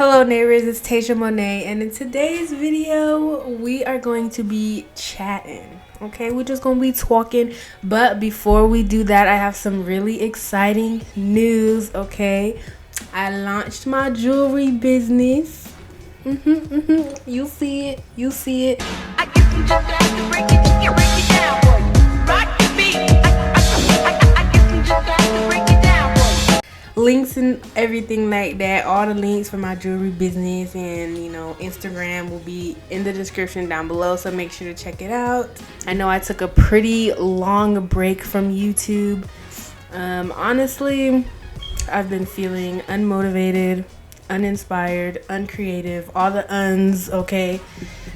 Hello neighbors, it's Tasha Monet, and in today's video we are going to be chatting. Okay, we're just gonna be talking, but before we do that, I have some really exciting news. Okay, I launched my jewelry business. You see it, you see it. I guess I'm just have to break it down, boy. Rock the beat. I guess I'm just have to break it down, boy. Links and everything like that, all the links for my jewelry business and Instagram will be in the description down below, so make sure to check it out. I know I took a pretty long break from YouTube. Honestly, I've been feeling unmotivated, uninspired, uncreative, all the uns, okay?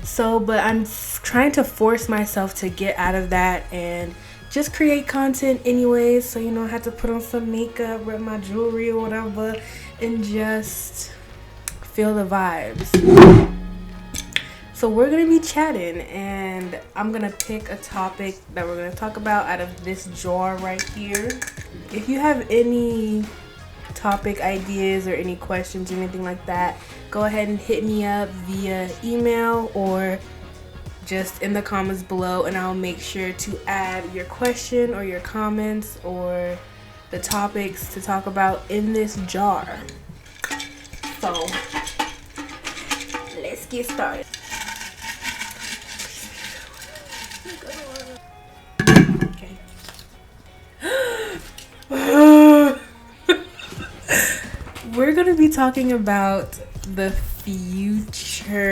So, but I'm trying to force myself to get out of that and just create content anyways. So, I had to put on some makeup, rep my jewelry or whatever, and just feel the vibes. So we're gonna be chatting, and I'm gonna pick a topic that we're gonna talk about out of this jar right here. If you have any topic ideas or any questions or anything like that, go ahead and hit me up via email or just in the comments below, and I'll make sure to add your question or your comments or the topics to talk about in this jar. So let's get started. Okay. We're gonna be talking about the future.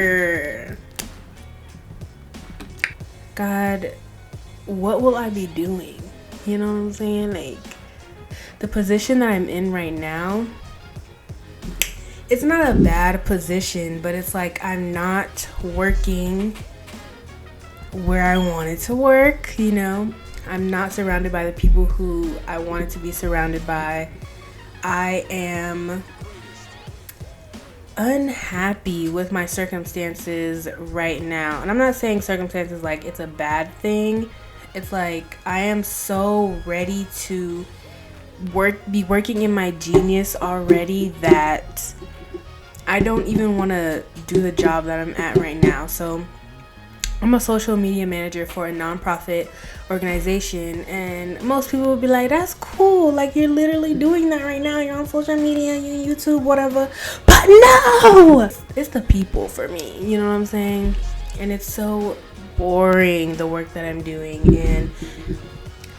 God, what will I be doing? You know what I'm saying? Like, the position that I'm in right now, it's not a bad position, but it's like I'm not working where I wanted to work, I'm not surrounded by the people who I wanted to be surrounded by. I am unhappy with my circumstances right now, and I'm not saying circumstances like it's a bad thing. It's like I am so ready to be working in my genius already that I don't even want to do the job that I'm at right now. So I'm a social media manager for a nonprofit organization, and most people will be like, that's cool, like you're literally doing that right now, you're on social media, you're YouTube, whatever. But no, it's the people for me, you know what I'm saying? And it's so boring, the work that I'm doing. And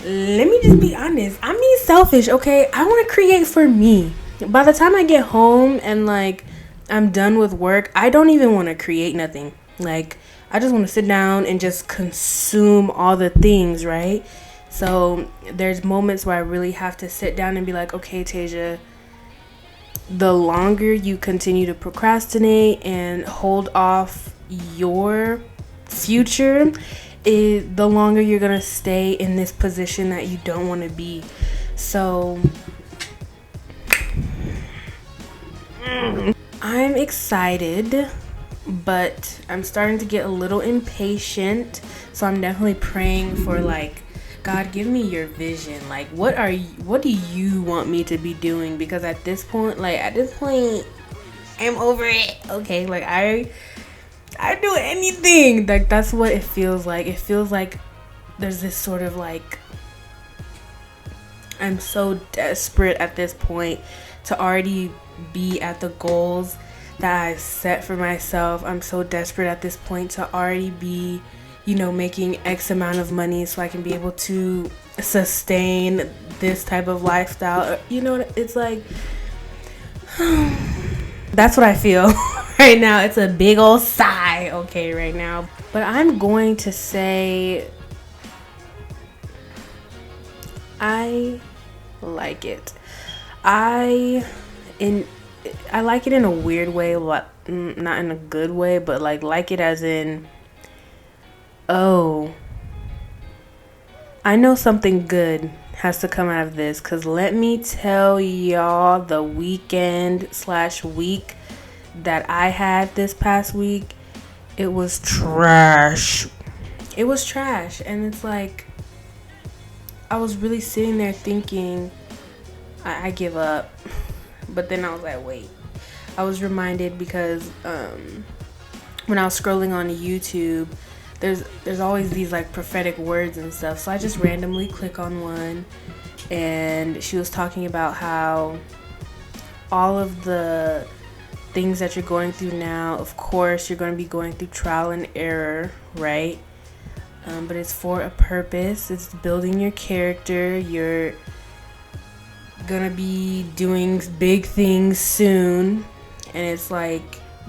let me just be honest, I'm being selfish, okay? I want to create for me. By the time I get home and like I'm done with work, I don't even want to create nothing. Like, I just want to sit down and just consume all the things, right? So there's moments where I really have to sit down and be like, okay, Tasia, the longer you continue to procrastinate and hold off your future, the longer you're going to stay in this position that you don't want to be. So I'm excited, but I'm starting to get a little impatient. So I'm definitely praying for, like, God, give me your vision. Like, what do you want me to be doing? Because at this point, I'm over it. Okay, like I do anything. Like, that's what it feels like. It feels like there's this sort of like, I'm so desperate at this point to already be at the goals that I've set for myself. I'm so desperate at this point to already be, making X amount of money so I can be able to sustain this type of lifestyle. It's like, that's what I feel right now. It's a big old sigh, okay, right now. But I'm going to say I like it. I like it in a weird way, not in a good way, but like it as in, oh, I know something good has to come out of this, because let me tell y'all, the weekend/week that I had this past week, it was trash. It was trash. And it's like, I was really sitting there thinking, I give up. But then I was like, wait, I was reminded because when I was scrolling on YouTube, there's always these like prophetic words and stuff. So I just randomly click on one, and she was talking about how all of the things that you're going through now, of course you're going to be going through trial and error, right? But it's for a purpose. It's building your character. You're gonna be doing big things soon, and it's like,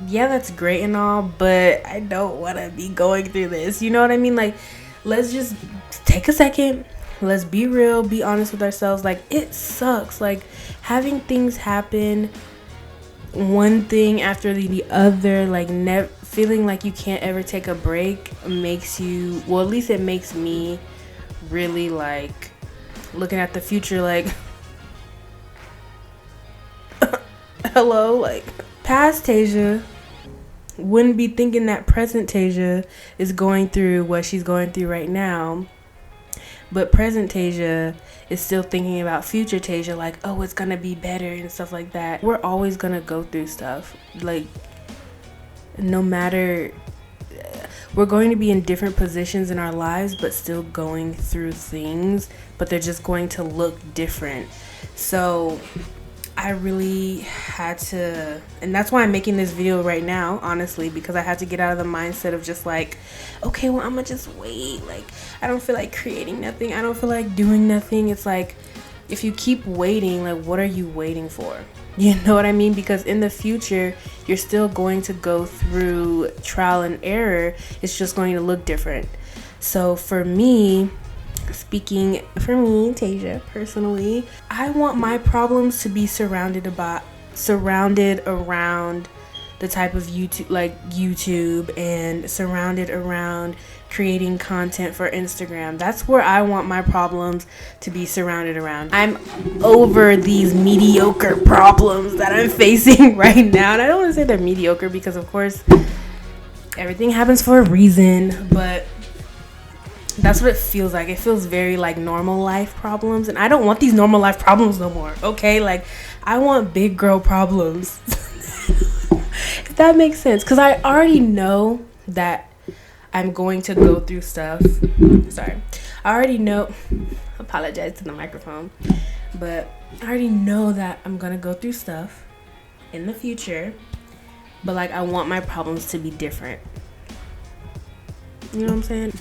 yeah, that's great and all, but I don't want to be going through this. You know what I mean? Like, let's just take a second. Let's be real, be honest with ourselves. Like, it sucks. Like, having things happen, one thing after the other, like, feeling like you can't ever take a break makes you, well, at least it makes me really, like, looking at the future, like, hello, like, past Tasia wouldn't be thinking that present Tasia is going through what she's going through right now. But present Tasia is still thinking about future Tasia, like, oh, it's gonna be better and stuff like that. We're always gonna go through stuff. Like, no matter, we're going to be in different positions in our lives, but still going through things, but they're just going to look different. So I really had to, and that's why I'm making this video right now, honestly, because I had to get out of the mindset of just like, okay, well, I'm gonna just wait. Like, I don't feel like creating nothing. I don't feel like doing nothing. It's like, if you keep waiting, like, what are you waiting for? You know what I mean? Because in the future, you're still going to go through trial and error. It's just going to look different. So for me, speaking for me, Tasia, personally, I want my problems to be surrounded around the type of YouTube, and surrounded around creating content for Instagram. That's where I want my problems to be surrounded around. I'm over these mediocre problems that I'm facing right now. And I don't want to say they're mediocre because, of course, everything happens for a reason, but that's what it feels like. It feels very like normal life problems, and I don't want these normal life problems no more, okay? Like, I want big girl problems. If that makes sense, because I already know that I'm going to go through stuff. Sorry. I already know, apologize to the microphone, but I already know that I'm going to go through stuff in the future, but like, I want my problems to be different. You know what I'm saying?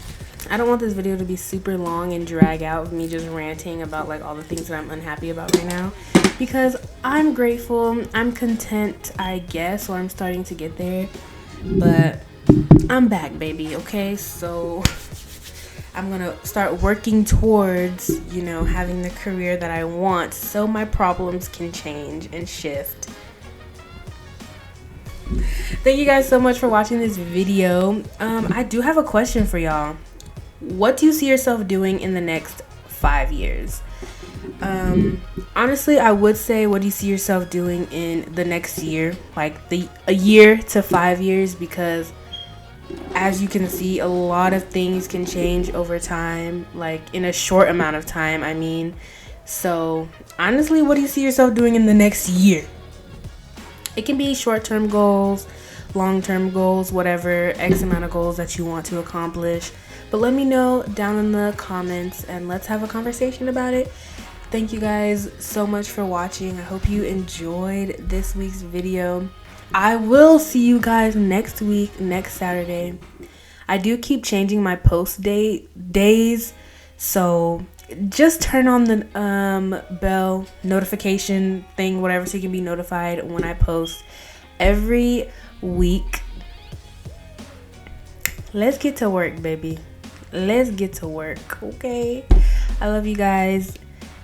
I don't want this video to be super long and drag out with me just ranting about like all the things that I'm unhappy about right now, because I'm grateful, I'm content, I guess, or I'm starting to get there, but I'm back, baby, okay? So I'm gonna start working towards, you know, having the career that I want so my problems can change and shift. Thank you guys so much for watching this video. I do have a question for y'all. What do you see yourself doing in the next 5 years? Honestly, I would say, what do you see yourself doing in the next year? Like a year to 5 years, because as you can see, a lot of things can change over time, like in a short amount of time, I mean. So honestly, what do you see yourself doing in the next year? It can be short-term goals, long-term goals, whatever, X amount of goals that you want to accomplish. But let me know down in the comments and let's have a conversation about it. Thank you guys so much for watching. I hope you enjoyed this week's video. I will see you guys next week, next Saturday. I do keep changing my post days, so just turn on the bell notification thing, whatever, so you can be notified when I post every week. Let's get to work, baby. Let's get to work, okay? I love you guys,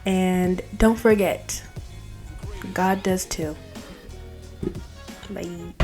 and don't forget, God does too. Bye.